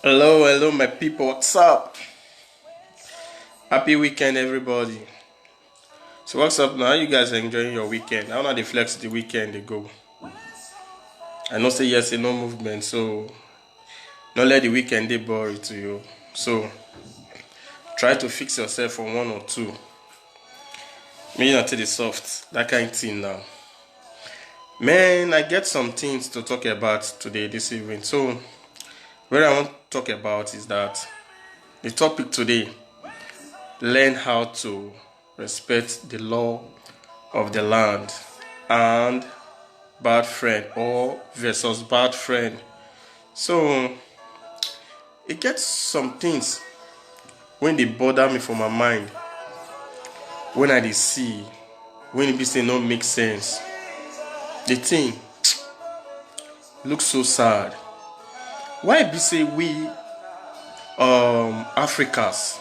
Hello, my people. What's up? Happy weekend, everybody. So, what's up now? How you guys are enjoying your weekend? How now they flex the weekend they go? I know say yes, no movement, so don't let the weekend they bore it to you. So, try to fix yourself for one or two. Maybe not to the soft, that kind of thing now. Man, I get some things to talk about today, this evening. So, what I want to talk about is that the topic today learn how to respect the law of the land and bad friend or versus bad friend. So it gets some things when they bother me for my mind, when I dey see, when it be say no make sense. The thing looks so sad. Why be say we Africans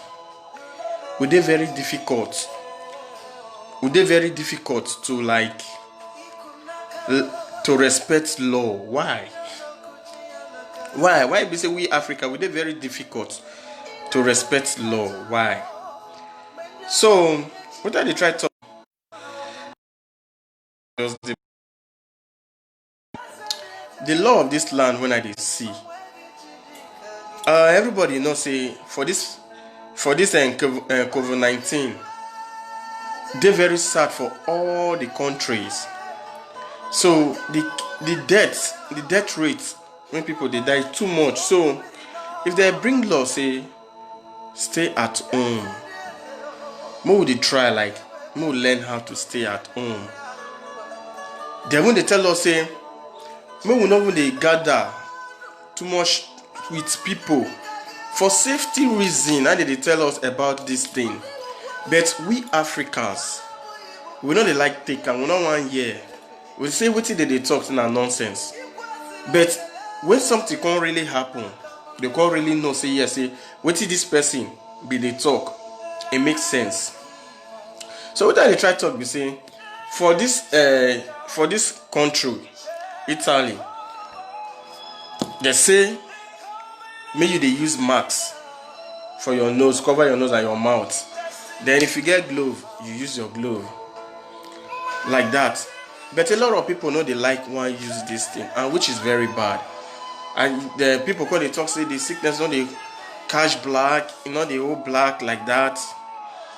we dey very difficult. We dey very difficult to to respect law. Why? Why be say we Africa we dey very difficult to respect law? Why? So what I dey try talk just the law of this land when I dey see. Everybody know say for this COVID-19 dey very sad for all the countries. So the death rate when people dey die too much. So if they bring law say stay at home, make we dey try make we learn how to stay at home. Then when they tell us say make we no even dey gather too much with people for safety reason, how dey tell us about this thing. But we Africans we no dey like take am, we no wan hear. We say wetin dey talk na nonsense. But when something can really happen, they can't really know say yes, say wetin this person be dey talk, it makes sense. So what I dey try talk be say for this country, Italy, they say make you dey use mask for your nose, cover your nose and your mouth. Then if you get glove, you use your glove like that. But a lot of people know they like one use this thing, and which is very bad. And the people call they talk say the sickness not they cash black, they all black like that.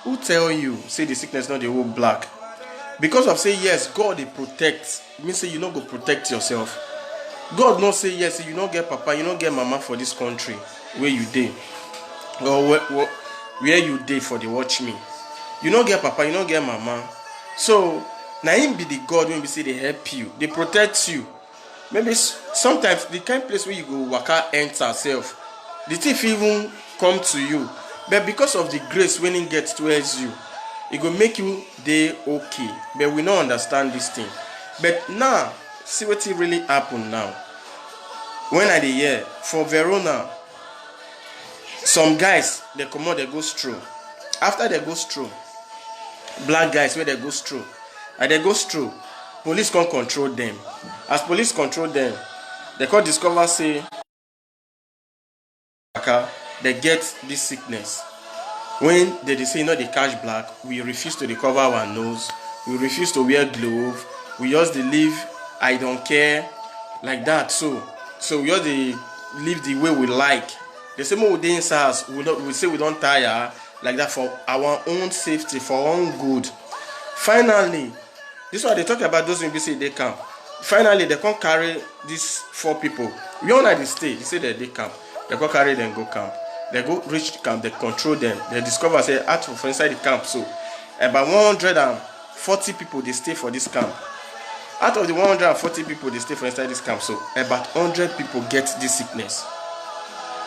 Who tell you say the sickness not the whole black? Because of say yes, God they protect. It means say you not go protect yourself. God not say yes, you not get papa, you not get mama for this country where you dey, or where you dey for the watch me. You not get papa, you not get mama. So now him be the God when we say they help you, they protect you. Maybe sometimes the kind place where you go waka enter self, the thief even come to you. But because of the grace when it gets towards you, it go make you dey okay. But we don't understand this thing. But now, see what it really happen now. When I dey hear for Verona, some guys they come out, they go stroll. After they go stroll, black guys where they go stroll, and they go stroll, police can't control them. As police control them, they can't discover say they get this sickness. When they say they catch black, we refuse to cover our nose, we refuse to wear glove, we just dey live I don't care like that. So we just dey live the way we like. They say more we dey inside house, we say we don't tire like that for our own safety, for our own good. Finally, this is what they talk about those when we say they camp. Finally, they can't carry these 4 people. We all like they stay. They say that they camp. They can't carry them go camp. They go reach the camp. They control them. They discover say out for inside the camp. So about 140 people they stay for this camp. Out of the 140 people they stay for inside this camp. So about 100 people get this sickness.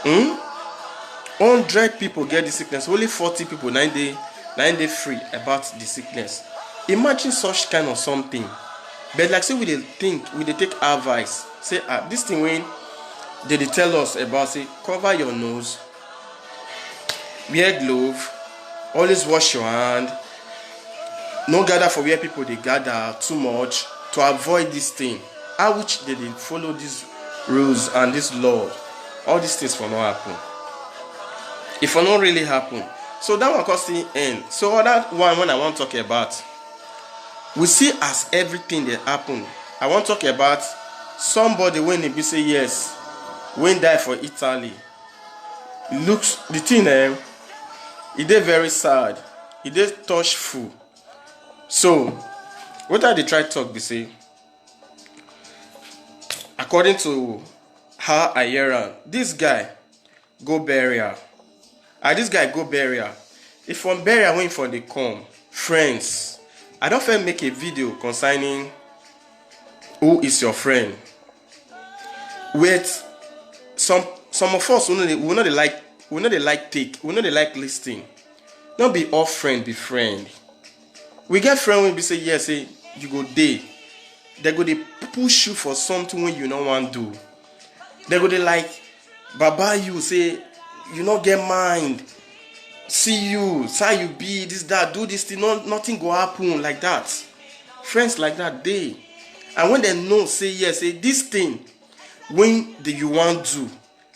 100 people get this sickness. Only 40 people 9 day free about the sickness. Imagine such kind of something. But like say we dey take advice. Say this thing when they tell us about, say cover your nose, wear glove, always wash your hand, no gather for where people they gather too much to avoid this thing. How which they follow these rules and this law. all these things for not happen. If for not really happen. So that one cost the end. So that one when I want to talk about, we see as everything that happen. I want to talk about somebody when they be say yes, when die for Italy. Looks the thing it dey very sad, it dey touchful. So what I dey try talk be say, according to how I hear am, this guy go burial. This guy go burial. If from burial when for dey come, friends, I don first make a video concerning who is your friend. With some of us we no dey like listing. Not be all friend be friend. We get friend when we say yes, say you go dey. They go dey push you for something when you no want do. They go dey like baba you say you no get mind. See you, say you be this that, do this thing, nothing go happen like that. Friends like that dey. And when they know say yes, say this thing when you want do,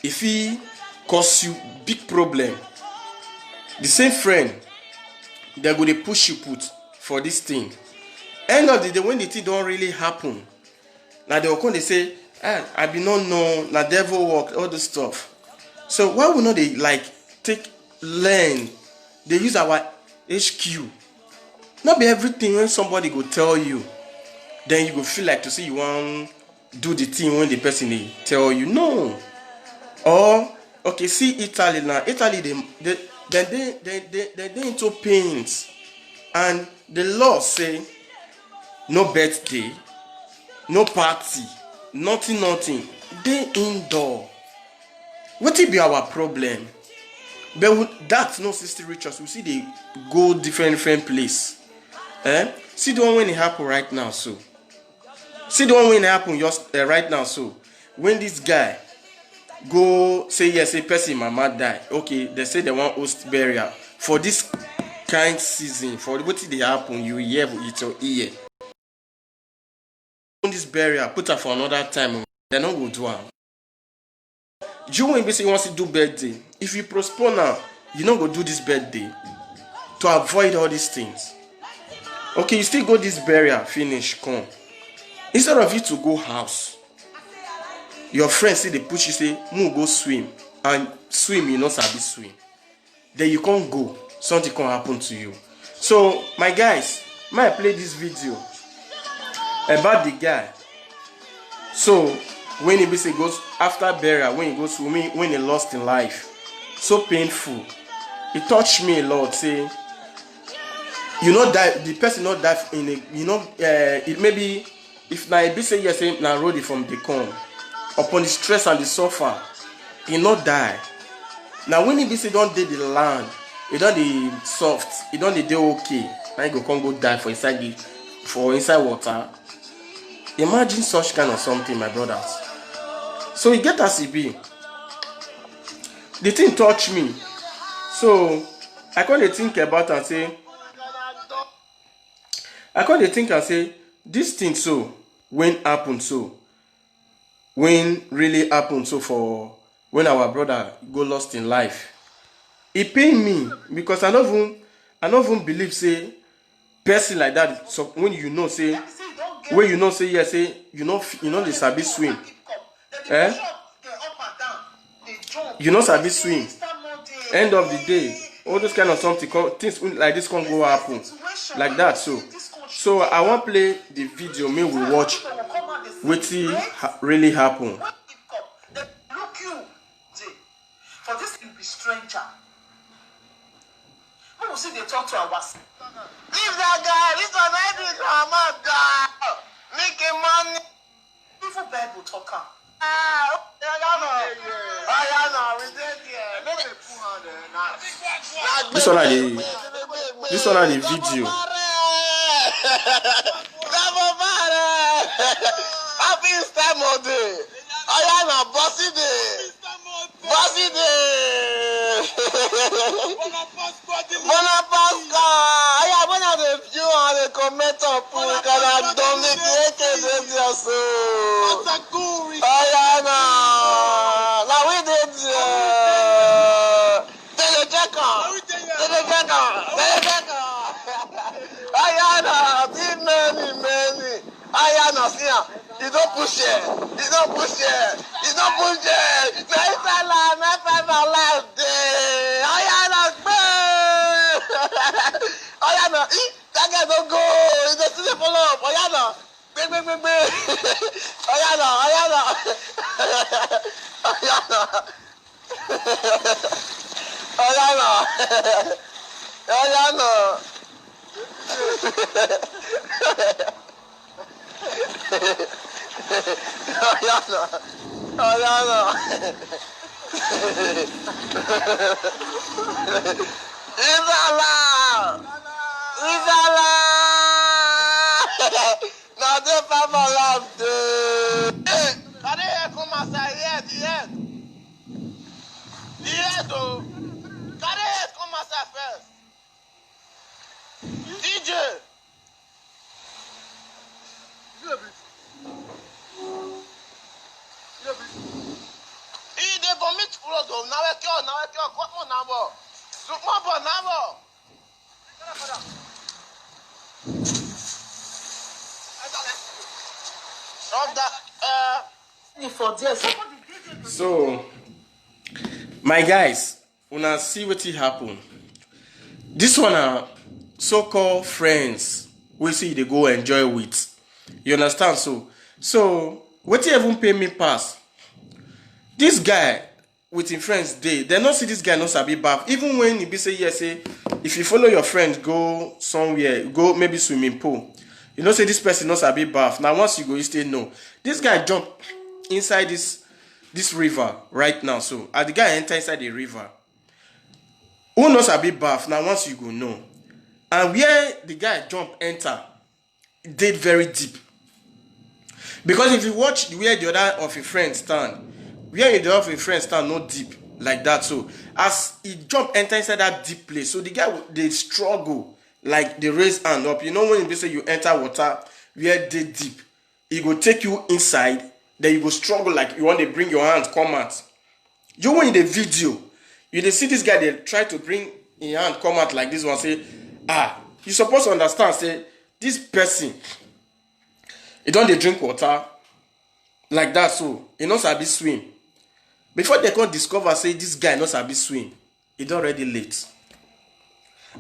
if he cause you big problem, the same friend they go dey push you put for this thing. End of the day when the thing don't really happen, now they will come, they say I be not know na devil work, all this stuff. So why we not they like take learn, they use our HQ. Not be everything when somebody go tell you, then you go feel like to say you want do the thing when the person they tell you no. Or okay, see Italy now. Italy they into pains, and the law say no birthday, no party, nothing. They indoor. What it be our problem? But that no sister reach us. We see they go different place. See the one when it happen right now. So see the one when it happen just right now. So when this guy go say yes, a person mama die. Okay, they say they want host burial for this kind season. For what they happen, you hear with your ear. This burial, put her for another time. They not go do am. You when say you want to do birthday, if you postpone now, you not go do this birthday to avoid all these things. Okay, you still go this burial, finish, come. Instead of you to go house, your friends say they push you, say no go swim, and swim you not sabi swim. Then you can't go, something can happen to you. So my guys, might play this video about the guy. So when he basically goes after burial, when he goes swimming, when he lost in life, so painful. It touched me a lot. Say you know that the person not die in a it maybe if na be say yes na road from the come upon the stress and the suffer, he not die. Now when he be say don't dey the land, he don't dey soft, he don't dey okay. Now he go come go die for inside water. Imagine such kind of something, my brothers. So he get as he be. The thing touch me. So I can't think about and say, this thing so when happen so when really happen so for when our brother go lost in life, it pain me because I don't even believe say person like that. So when you know say yes, say you know the sabi swim, you know sabi swim. End of the day, all those kind of something things like this can't go happen like that. So I want play the video. Me we watch what really happen. Look you, for this you be stranger. We will see they talk to us. Leave that guy. This one I did mama guy. Making money. Even Bible talker. This one are the video. Happy Easter Monday. Ayana bossy day. Bossy day. Bona Pasca. Aya bona the view and the comment up. Kana Dominic so. Ayana. Now we dey Ayana, see many. Ayana, see ya. You don't push it. You don't push it. You don't push it. Nice alive, day. Ayana, Ayana, that guy don't go. He just see the follow up. Ayana, big. Ayana. Isala. Now the papa laughed. Can you come outside? Yes. Yes, oh. Can you come outside first? DJ. He dey vomit blood oh. Now we cure. Come on now. Look more now. So, my guys, una see what happen. This one are so-called friends we see they go enjoy with. You understand? So what you even pay me pass? This guy with his friends they not see this guy not sabi bath. Even when he be say yes, say if you follow your friends go somewhere, go maybe swimming pool. You know say this person not sabi bath. Now once you go, you stay no. This guy jump inside this river right now. So as the guy enter inside the river, who knows sabi bath? Now once you go no. And where the guy jump enter, it did very deep. Because if you watch where the other of your friends stand, where the other of your friends stand not deep like that. So as he jump enter inside that deep place, so the guy they struggle like they raise hand up. You know when you say you enter water where they deep, it go take you inside. Then you go struggle like you want to bring your hands come out. You when in the video, you they see this guy they try to bring his hand come out like this one say. You supposed to understand, say, this person, he don't they drink water like that, so he knows sabi swim. Before they can discover, say, this guy knows sabi swim, it already late.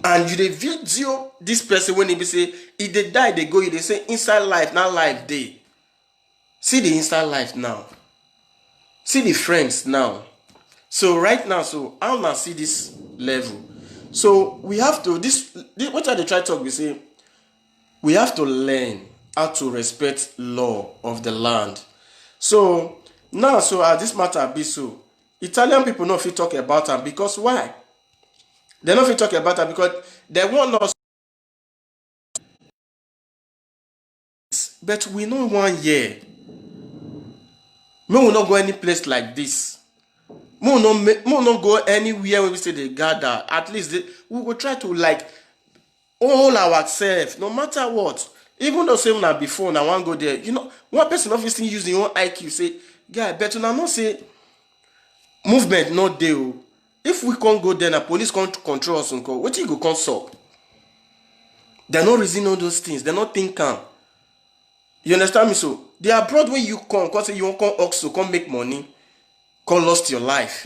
And you the video this person when he be say, if they die, they go, they say, inside life, not life day. See the inside life now. See the friends now. So right now, so how now see this level? So we have to what are they try to talk? We say we have to learn how to respect law of the land. So now, so as this matter be so, Italian people not fit talk about them because why? They not fit talk about them because they want us. But we know 1 year. We will not go any place like this. We will not go anywhere when we say they gather. At least we will try to like all ourselves, no matter what. Even though same now before, now one go there. You know, one person obviously using your own IQ say, guy, but now not say movement not there. If we can't go there, now police can't control us. What you go consult? They're not reasoning all those things. They're not thinking. You understand me? So they are abroad when you come, because you want come also come make money. Come lost your life.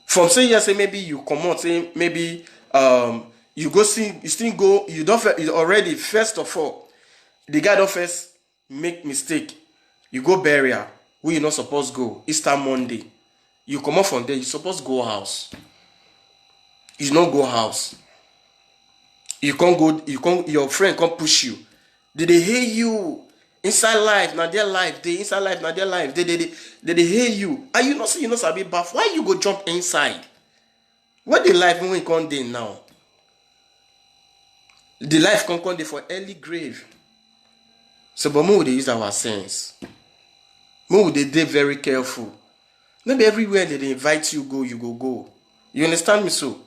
From saying yes, say maybe you come out, say maybe you go see, you still go, you don't already, first of all, the guy don't first make mistake. You go burial, where you not supposed to go, Easter Monday. You come out from there, you supposed to go house. You not go house. You can't go, your friend can't push you. Did they hate you? Inside life, now their life, they inside life, now their life, they hate you. And you not see you not sabi bath. Why you go jump inside? What the life when we come there now? The life come there for early grave. So but more they use our sense. More they very careful. Maybe everywhere they invite you go. You understand me so?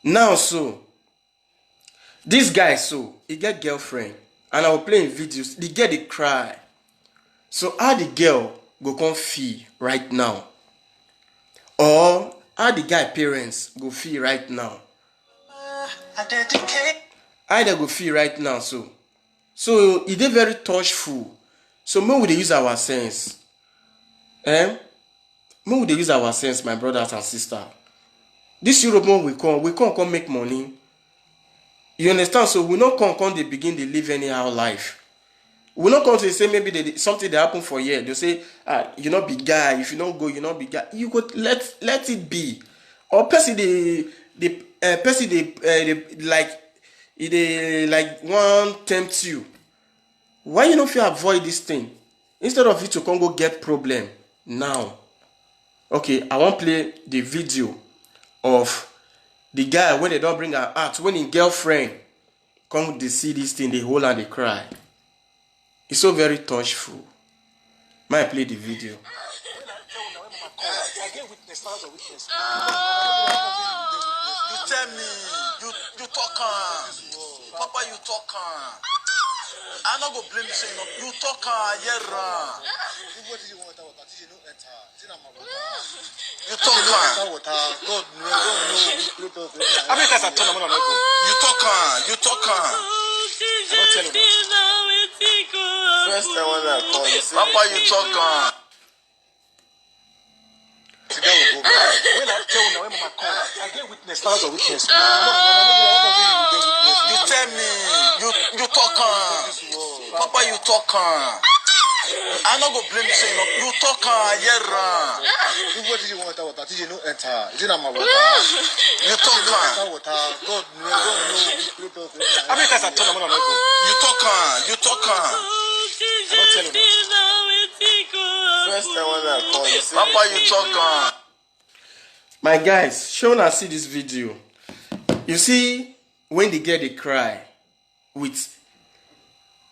Now so this guy so he get girlfriend. And I will play in videos. The girl they cry. So how the girl go come feel right now? Or how the guy parents go feel right now. How they go feel right now. So it is very touchful. So may we use our sense. May we use our sense, my brothers and sisters. This European we come make money. You understand? So we not come they begin to live anyhow life. We not come to say maybe something that happen for a year. They say, you not be guy. If you not go, you not be guy. You go let it be. Or person like one tempt you. Why you not feel avoid this thing instead of you to come go get problem now? Okay, I want play the video of the guy when they don't bring her out, when his girlfriend come to see this thing, they hold and they cry. It's so very touchful. May I play the video? You tell me, you talk Papa, you talk I not go blame you saying no. You talk yeah. You talk I mean that's a ton of money. You talk First time when I call you, Papa, you talk Today we go back. When I tell you when mama call, I get witness, stars of witness. You tell me, you talk Papa, you talk I not go blame you saying no. You talk yeah. What did you want water? Did you know enter? Is it not my water? You talk God no. I mean that's a ton of money. You talk First time when I call you, Papa, you talk My guys, show now see this video. You see when the girl they cry with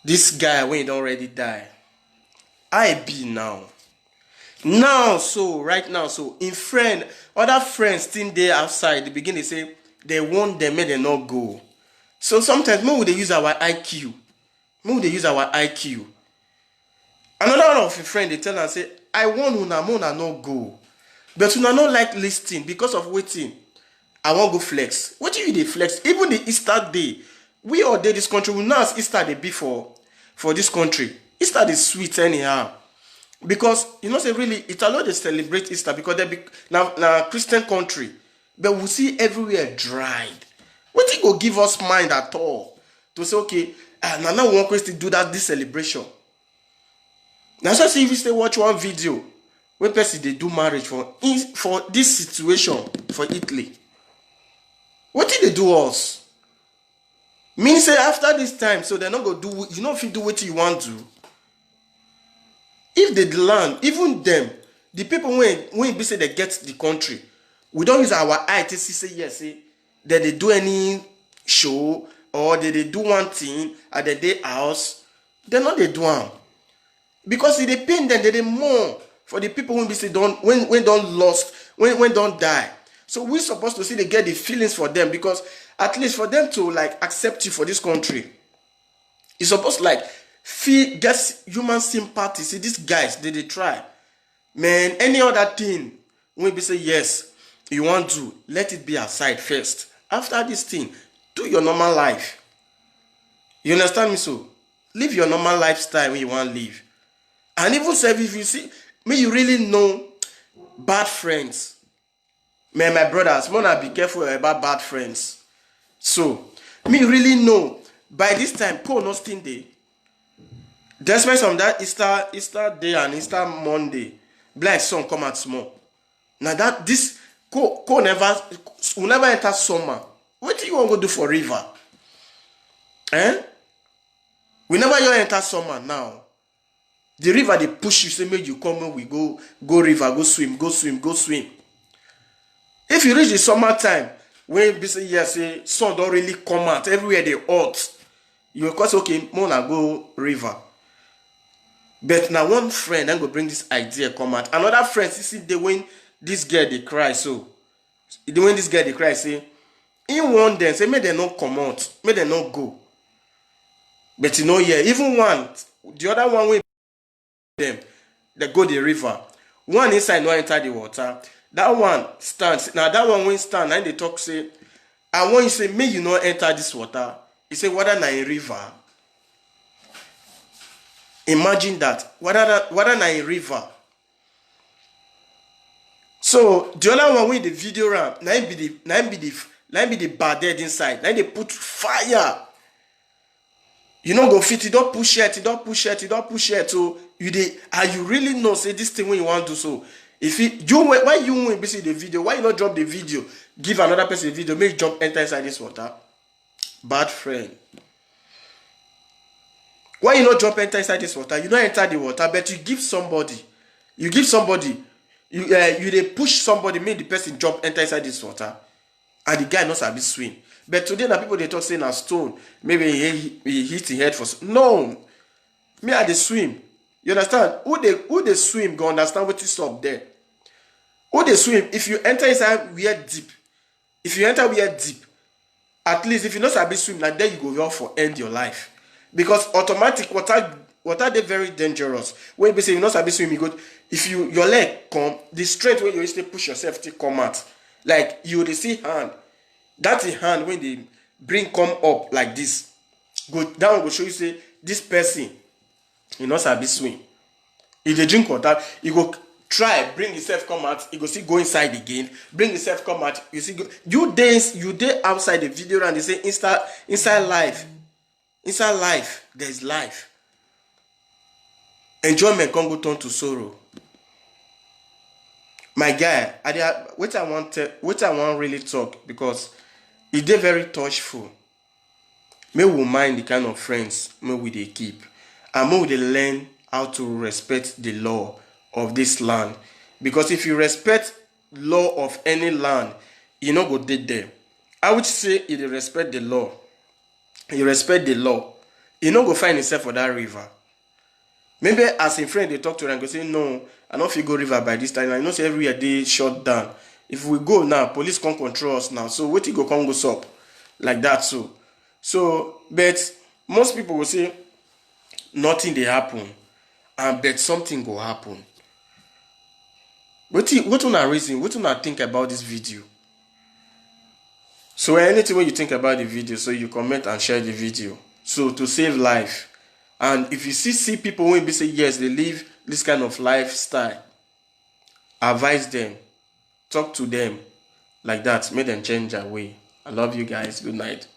this guy when he don't already die. I be now. So right now, so in other friends still there outside, they begin to say they want them, may they not go. So sometimes maybe they use our IQ. Another one of a friend they tell and say, I want una not go. But una not like listening because of waiting. I want go flex. What do you dey flex? Even the Easter day, we all day this country, we know as Easter day be for this country. Easter is sweet anyhow. Because you know say really it allow they celebrate Easter because they be now Christian country. But we see everywhere dried. What it go give us mind at all to say okay, now we want to do this celebration. Now so see if you stay watch one video when person they do marriage for this situation for Italy. What did they do us? Mean say after this time, so they're not gonna do you know if you do what you want to. If they land, even them, the people when we say they get the country, we don't use our eye to say yes, that they do any show or they do one thing at the day house, they're not they do one. Because if they pain them, they more for the people when we say don't when don't lost, when don't die. So we're supposed to see they get the feelings for them because at least for them to like accept you for this country, it's supposed to like feel get human sympathy. See these guys, they try. Man, any other thing, when we say yes, you want to, let it be aside first. After this thing, do your normal life. You understand me so? Live your normal lifestyle when you want to live. And even say if you see, may you really know bad friends. Man, my brothers, wanna be careful about bad friends. So, me really know by this time, Paul not still there. Despite some that Easter day and Easter Monday, black sun come out small. Now that this will never enter summer. What do you want to do for river? We never you enter summer now. The river they push you, say make you come when we go river, go swim. If you reach the summertime, when we say yes, say sun don't really come out, everywhere they hot. You of course okay, Mona go river. But now one friend then go bring this idea come out. Another friend see they when this girl they cry so. When this girl they cry say, in one day say may they not come out, may they not go. But you know yeah, even one, the other one with them, they go the river. One inside no enter the water. that one stands. Now that one when stand, and they talk say, I want you say, may you not enter this water. He say, water na in river. Imagine that. Water na in river. So the other one with the video ramp, na be the bad dead inside. Now they put fire. You know go fit, you don't push it, you don't push it, you don't push it. So you really know say this thing when you want to do so. If why you won't see the video, why you not drop the video, give another person the video, make jump enter inside this water? Bad friend. Why you not jump enter inside this water? You not enter the water, but you give somebody, you they push somebody, make the person jump enter inside this water, and the guy not sabi swim. But today now people they talk saying a stone, maybe he hit the head for no. Me I dey swim. You understand? Who they swim go understand what is up there. Who they swim? If you enter inside where deep, at least if you not sabi swim, now there you go well for end your life. Because automatic water they very dangerous. When you say you not sabi swim, you go if your leg come, the strength when you used to push yourself to come out. Like you would see hand. That's the hand when they bring come up like this. Go down, go show you say this person, you know sabi swim. If they drink water, you go try bring yourself come out. You go see go inside again. Bring yourself come out. You see go, you day outside the video and they say inside life there is life. Enjoyment can go turn to sorrow. My guy, what I want really talk because it dey very touchful. May we mind the kind of friends may we dey keep, and may we dey learn how to respect the law of this land. Because if you respect law of any land, you no go dey there. I would say if you respect the law, you no go find yourself for that river. Maybe as a friend they talk to them and go say, no, I don't feel go river by this time. I know say everywhere they shut down. If we go now, police can't control us now. So what you go come go up like that so but most people will say nothing they happen, and but something go happen. What una reason? What una think about this video? So anything when you think about the video, so you comment and share the video. So to save life. And if you see people when they say yes, they live this kind of lifestyle, advise them, talk to them like that, make them change their way. I love you guys. Good night.